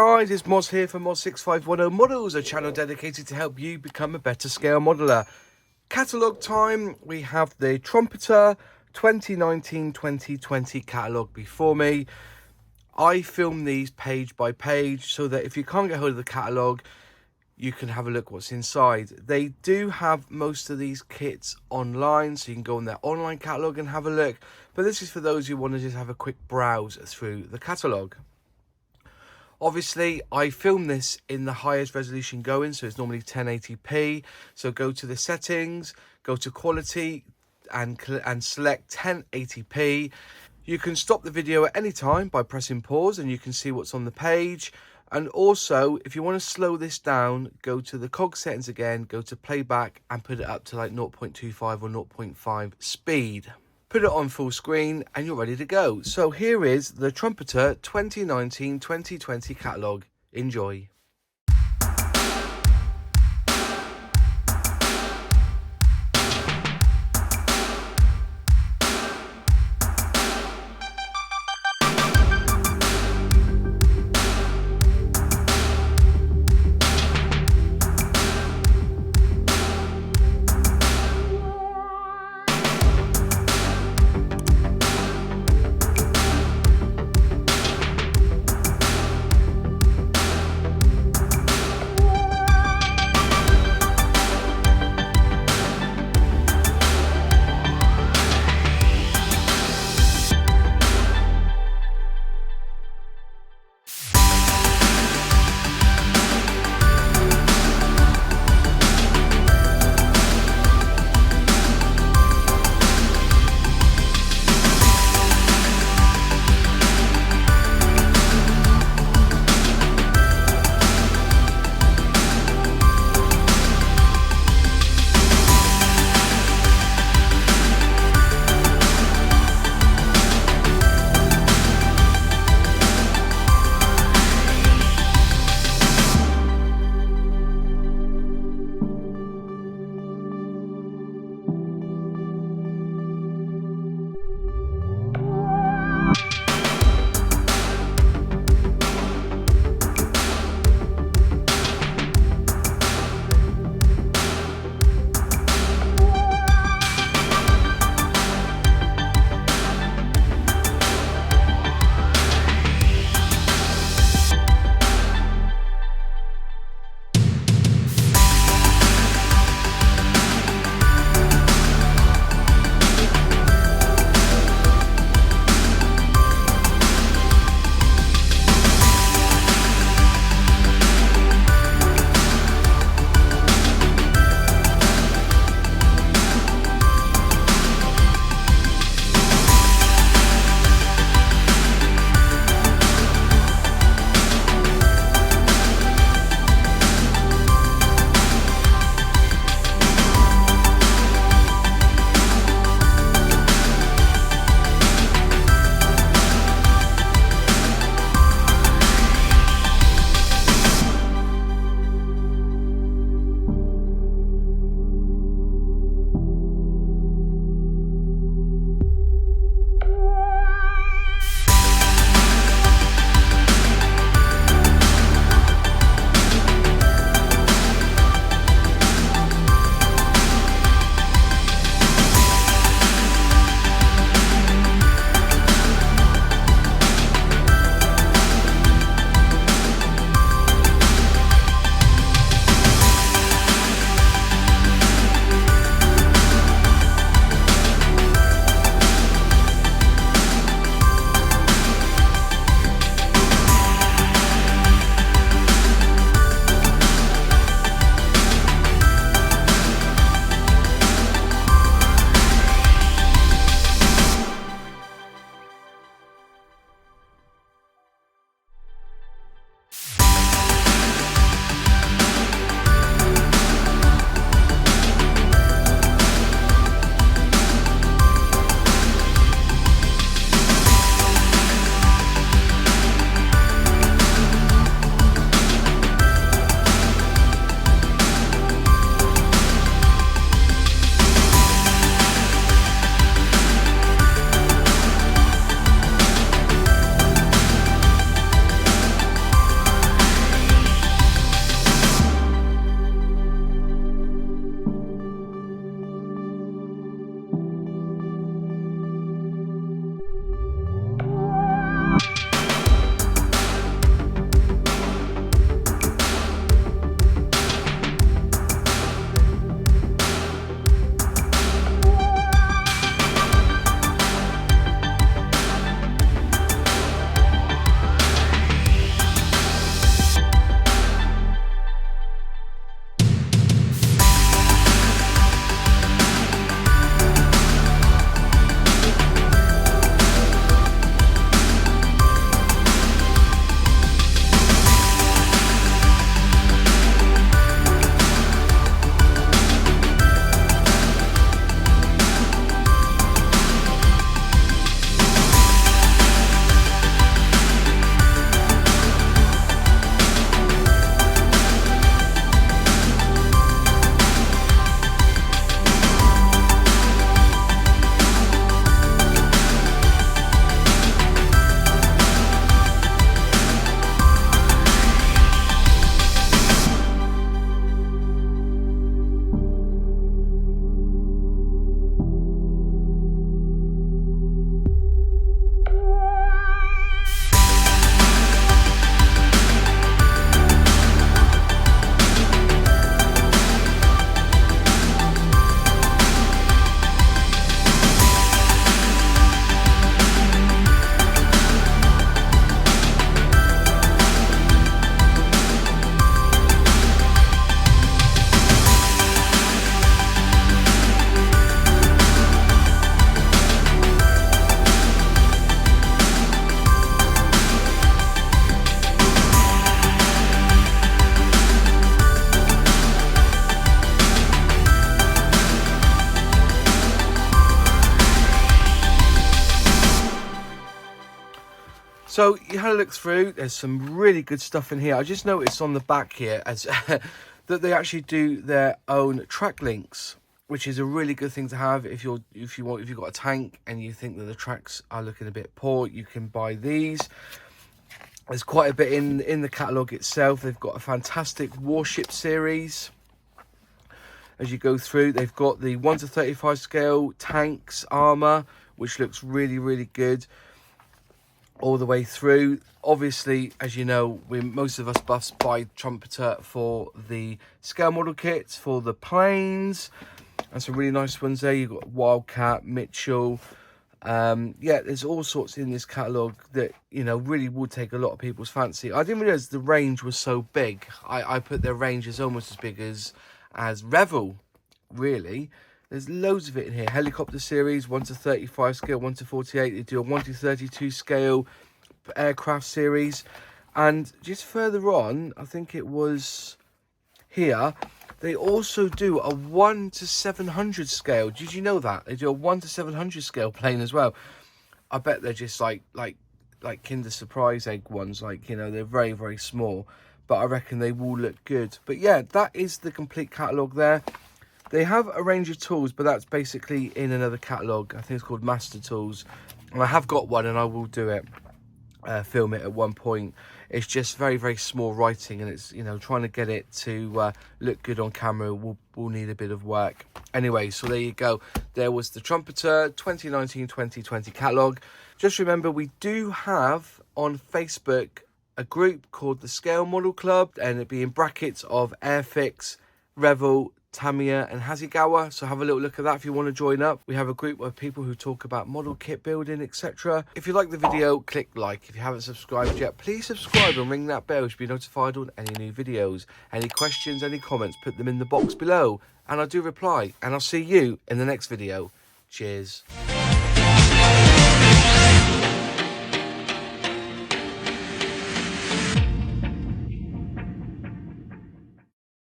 guys, it's Moz here from Moz6510 Models, a channel dedicated to help you become a better scale modeler. Catalogue time, we have the Trumpeter 2019-2020 catalogue before me. I film these page by page so that if you can't get hold of the catalogue, you can have a look what's inside. They do have most of these kits online, so you can go on their online catalogue and have a look. But this is for those who want to just have a quick browse through the catalogue. Obviously, I film this in the highest resolution going, so it's normally 1080p. So go to the settings, go to quality, and select 1080p. You can stop the video at any time by pressing pause, and you can see what's on the page. And also, if you want to slow this down, go to the cog settings again, go to playback, and put it up to like 0.25 or 0.5 speed. Put it on full screen and you're ready to go. So here is the Trumpeter 2019-2020 catalogue. Enjoy. So you had a look through. There's some really good stuff in here. I just noticed on the back here as that they actually do their own track links, which is a really good thing to have if you've got a tank and you think that the tracks are looking a bit poor. You can buy these. There's quite a bit in the catalogue itself. They've got a fantastic warship series. As you go through, they've got the 1 to 35 scale tanks armor, which looks really, really good all the way through. Obviously, as you know, most of us buffs buy Trumpeter for the scale model kits, for the planes, and some really nice ones there. You've got Wildcat, Mitchell. Yeah, there's all sorts in this catalogue that, you know, really would take a lot of people's fancy. I didn't realise the range was so big. I put their range as almost as big as Revel, really. There's loads of it in here. Helicopter series, 1 to 35 scale, 1 to 48. They do a 1 to 32 scale aircraft series. And just further on, I think it was here, they also do a 1 to 700 scale. Did you know that? They do a 1 to 700 scale plane as well. I bet they're just like Kinder Surprise egg ones. Like, you know, they're very, very small. But I reckon they will look good. But yeah, that is the complete catalogue there. They have a range of tools, but that's basically in another catalogue. I think it's called Master Tools. And I have got one and I will do it, film it at one point. It's just very, very small writing, and it's, you know, trying to get it to look good on camera will need a bit of work. Anyway, so there you go. There was the Trumpeter 2019-2020 catalogue. Just remember, we do have on Facebook a group called the Scale Model Club, and it'd be in brackets of Airfix, Revel, Tamiya and Hasegawa, so have a little look at that if you want to join up. We have a group of people who talk about model kit building, etc. If you like the video, click like. If you haven't subscribed yet, please subscribe and ring that bell to be notified on any new videos. Any questions, any comments, put them in the box below and I do reply, and I'll see you in the next video. Cheers.